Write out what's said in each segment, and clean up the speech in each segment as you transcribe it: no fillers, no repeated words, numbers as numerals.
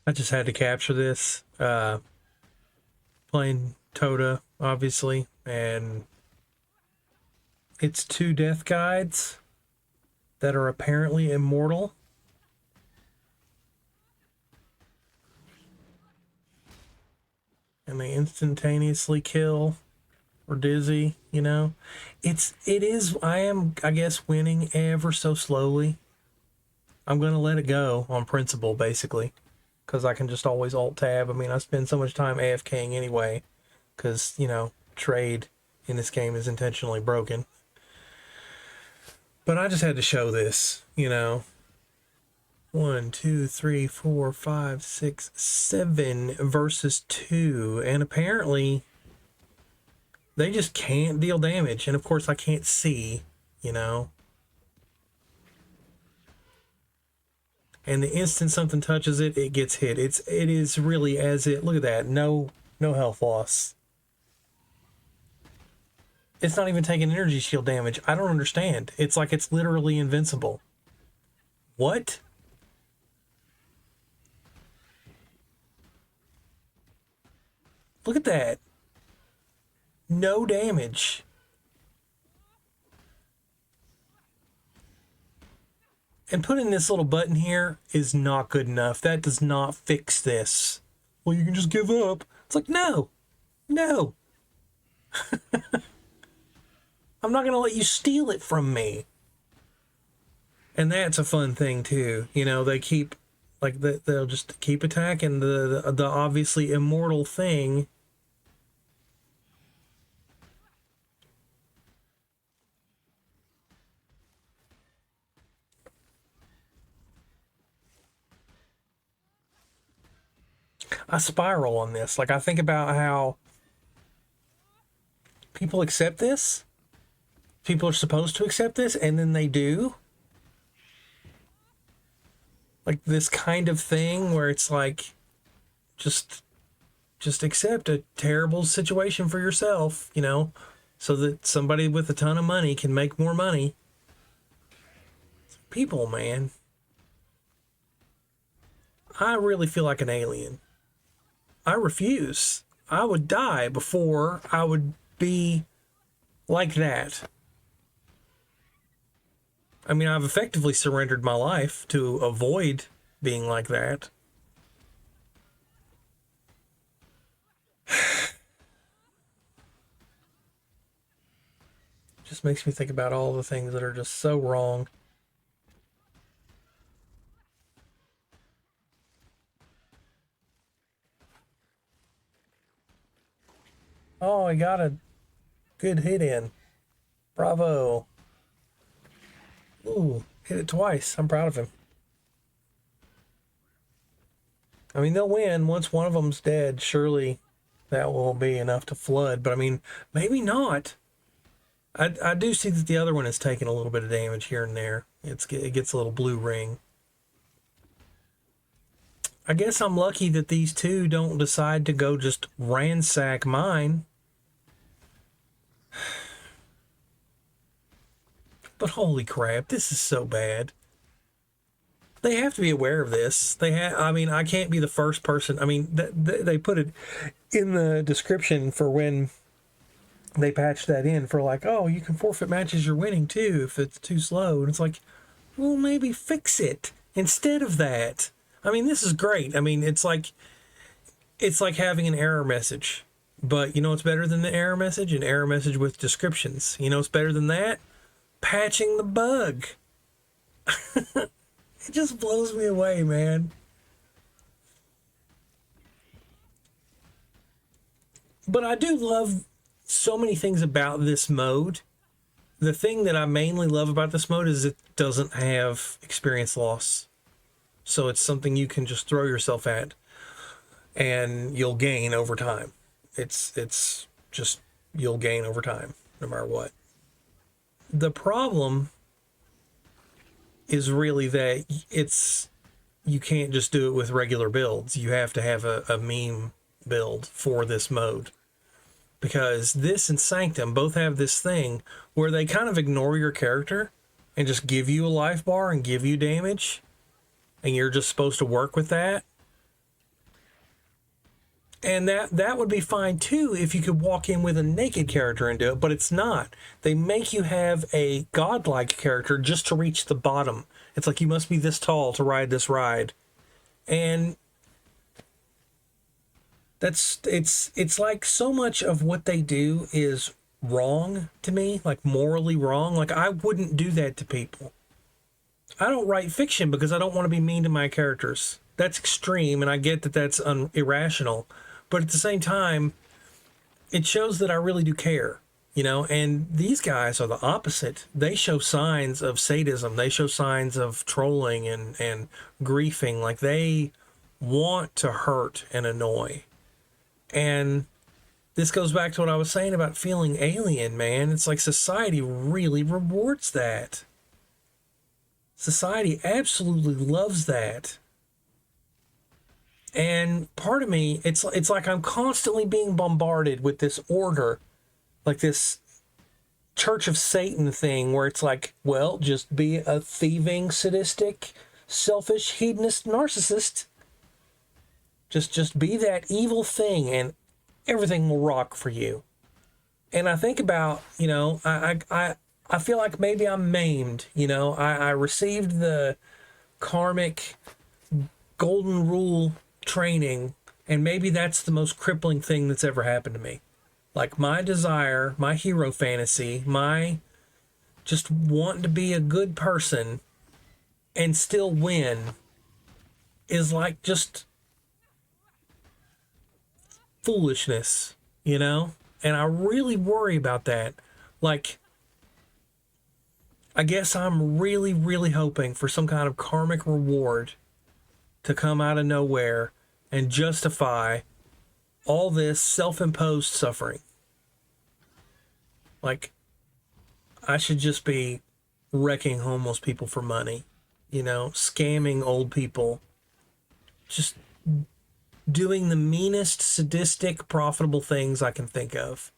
I just had to capture this. Playing TOTA, obviously, and it's two death guides that are apparently immortal. And they instantaneously kill or dizzy, you know. I am, I guess, winning ever so slowly. I'm going to let it go on principle, basically, because I can just always alt tab. I mean, I spend so much time AFKing anyway, because, you know, trade in this game is intentionally broken. But I just had to show this, you know. 1, 2, 3, 4, 5, 6, 7 versus 2. And apparently they just can't deal damage. And of course I can't see, you know. And the instant something touches it, it gets hit. It is really as it, look at that, no health loss. It's not even taking energy shield damage. I don't understand. It's like it's literally invincible. What? Look at that. No damage. And putting this little button here is not good enough. That does not fix this. Well, you can just give up. It's like, no. No. I'm not going to let you steal it from me. And that's a fun thing, too. You know, they keep, like, they'll just keep attacking the obviously immortal thing. I spiral on this. Like, I think about how people accept this. People are supposed to accept this, and then they do. Like, this kind of thing where it's like, just accept a terrible situation for yourself, you know, so that somebody with a ton of money can make more money. People, man. I really feel like an alien. I refuse. I would die before I would be like that. I mean, I've effectively surrendered my life to avoid being like that. Just makes me think about all the things that are just so wrong. Oh, I got a good hit in. Bravo. Ooh, hit it twice. I'm proud of him. I mean, they'll win. Once one of them's dead, surely that will be enough to flood. But I mean, maybe not. I do see that the other one is taking a little bit of damage here and there. It gets a little blue ring. I guess I'm lucky that these two don't decide to go just ransack mine. But holy crap, this is so bad. They have to be aware of this. I mean, I can't be the first person. I mean, they put it in the description for when they patched that in for like, oh, you can forfeit matches you're winning too if it's too slow. And it's like, well, maybe fix it instead of that. I mean, this is great. I mean, it's like having an error message. But you know what's better than the error message? An error message with descriptions. You know what's better than that? Patching the bug. It just blows me away, man. But I do love so many things about this mode. The thing that I mainly love about this mode is it doesn't have experience loss. So it's something you can just throw yourself at and you'll gain over time. It's just, you'll gain over time no matter what. The problem is really that you can't just do it with regular builds. You have to have a meme build for this mode. Because this and Sanctum both have this thing where they kind of ignore your character and just give you a life bar and give you damage. And you're just supposed to work with that. And that would be fine too if you could walk in with a naked character and do it, but it's not. They make you have a godlike character just to reach the bottom. It's like you must be this tall to ride this ride. And it's like so much of what they do is wrong to me, like morally wrong. Like I wouldn't do that to people. I don't write fiction because I don't want to be mean to my characters. That's extreme, and I get that that's irrational. But at the same time, it shows that I really do care, you know? And these guys are the opposite. They show signs of sadism. They show signs of trolling and griefing. Like they want to hurt and annoy. And this goes back to what I was saying about feeling alien, man. It's like society really rewards that. Society absolutely loves that. And part of me, it's like I'm constantly being bombarded with this order, like this Church of Satan thing where it's like, well, just be a thieving, sadistic, selfish, hedonist narcissist. Just be that evil thing and everything will rock for you. And I think about, you know, I feel like maybe I'm maimed, you know. I received the karmic golden rule training, and maybe that's the most crippling thing that's ever happened to me. Like my desire, my hero fantasy, my just wanting to be a good person and still win is like just foolishness, you know? And I really worry about that. Like, I guess I'm really, really hoping for some kind of karmic reward to come out of nowhere and justify all this self-imposed suffering. Like, I should just be wrecking homeless people for money, you know, scamming old people, just doing the meanest, sadistic, profitable things I can think of.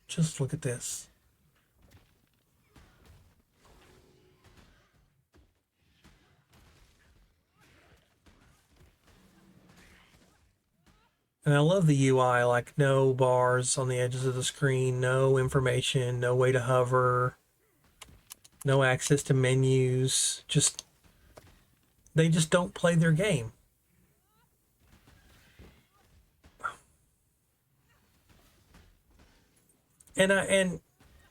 Just look at this. And I love the UI, like no bars on the edges of the screen, no information, no way to hover, no access to menus. Just, they just don't play their game. And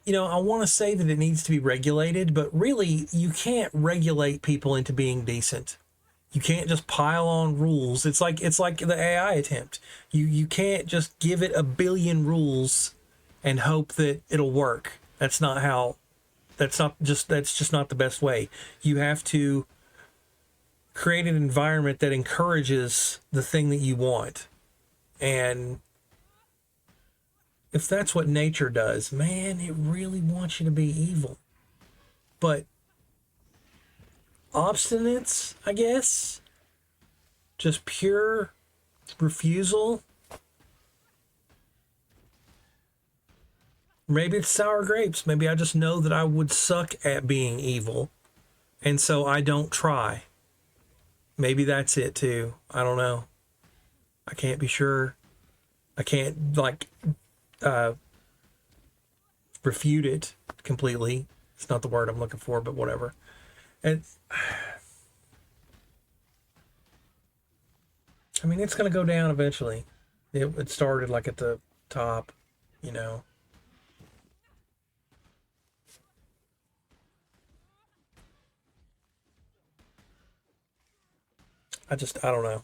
you know, I want to say that it needs to be regulated, but really you can't regulate people into being decent. You can't just pile on rules. It's like the AI attempt. You can't just give it a billion rules and hope that it'll work. That's just not the best way. You have to create an environment that encourages the thing that you want. And if that's what nature does, man, it really wants you to be evil. But obstinance, I guess, just pure refusal. Maybe it's sour grapes. Maybe I just know that I would suck at being evil, and so I don't try. Maybe that's it too. I don't know. I can't be sure. I can't refute it completely. It's not the word I'm looking for, but whatever. And I mean, it's going to go down eventually. It started like at the top, you know. I don't know.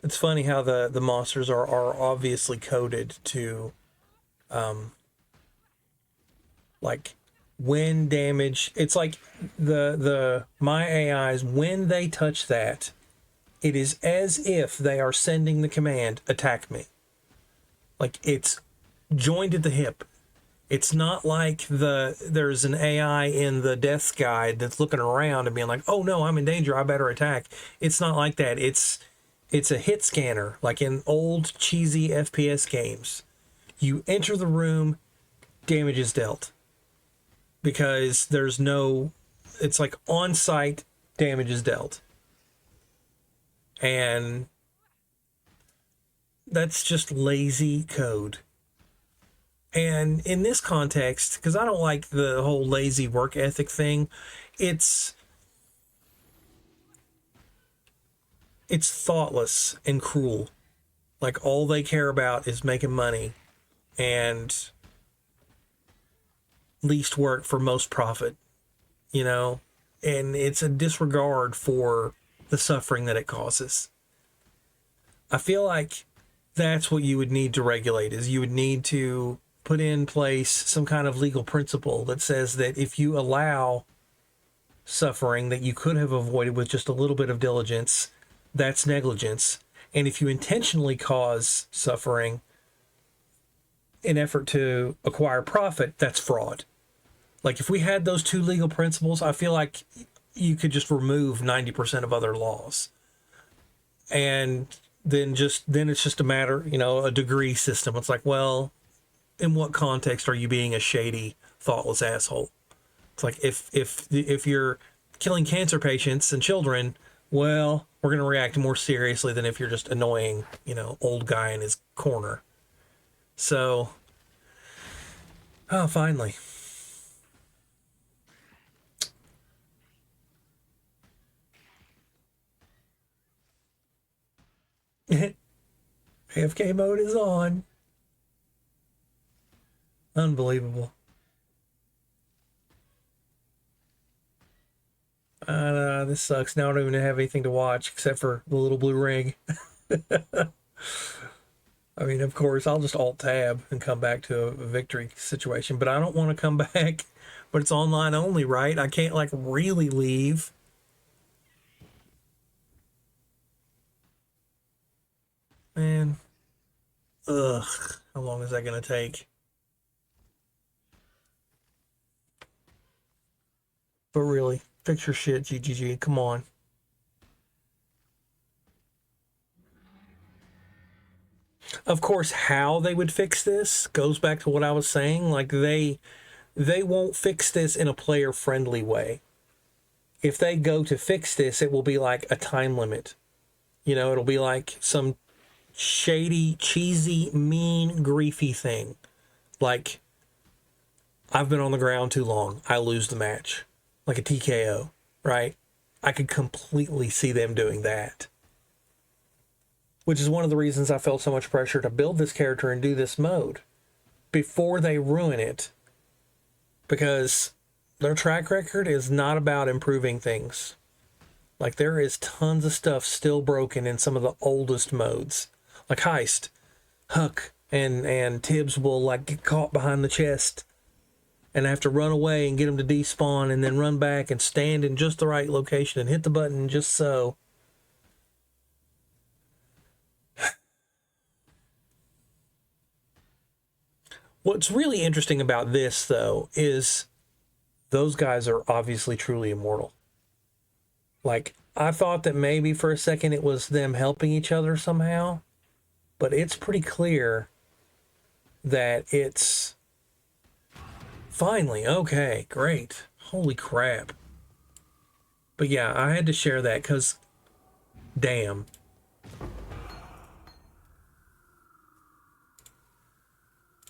It's funny how the monsters are obviously coded to, like wind damage. It's like the my AIs, when they touch that, it is as if they are sending the command, attack me. Like it's joined at the hip. It's not like there's an AI in the death's guide that's looking around and being like, oh no, I'm in danger, I better attack. It's not like that. It's It's a hit scanner, like in old cheesy FPS games. You enter the room, damage is dealt. Because there's no, it's like on-site damage is dealt. And that's just lazy code. And in this context, because I don't like the whole lazy work ethic thing, it's thoughtless and cruel. Like, all they care about is making money and least work for most profit, you know? And it's a disregard for the suffering that it causes. I feel like that's what you would need to regulate, is you would need to put in place some kind of legal principle that says that if you allow suffering that you could have avoided with just a little bit of diligence, that's negligence. And if you intentionally cause suffering in effort to acquire profit, that's fraud. Like, if we had those two legal principles, I feel like you could just remove 90% of other laws. And then it's just a matter, a degree system. It's like, well, in what context are you being a shady, thoughtless asshole? It's like, if you're killing cancer patients and children, well, we're going to react more seriously than if you're just annoying, old guy in his corner. So, finally. AFK mode is on. Unbelievable. This sucks. Now I don't even have anything to watch except for the little blue ring. I mean, of course, I'll just alt-tab and come back to a victory situation, but I don't want to come back. But it's online only, right? I can't, really leave. Man. Ugh. How long is that going to take? But really, fix your shit, GGG. Come on. Of course, how they would fix this goes back to what I was saying. Like, they won't fix this in a player-friendly way. If they go to fix this, it will be like a time limit. It'll be like some shady, cheesy, mean, griefy thing. Like, I've been on the ground too long, I lose the match. Like a TKO, right? I could completely see them doing that. Which is one of the reasons I felt so much pressure to build this character and do this mode before they ruin it. Because their track record is not about improving things. Like, there is tons of stuff still broken in some of the oldest modes. Like Heist, Huck and Tibbs will get caught behind the chest and have to run away and get them to despawn and then run back and stand in just the right location and hit the button just so. What's really interesting about this, though, is those guys are obviously truly immortal. Like, I thought that maybe for a second it was them helping each other somehow, but it's pretty clear that it's finally, okay, great. Holy crap. But yeah, I had to share that because, damn.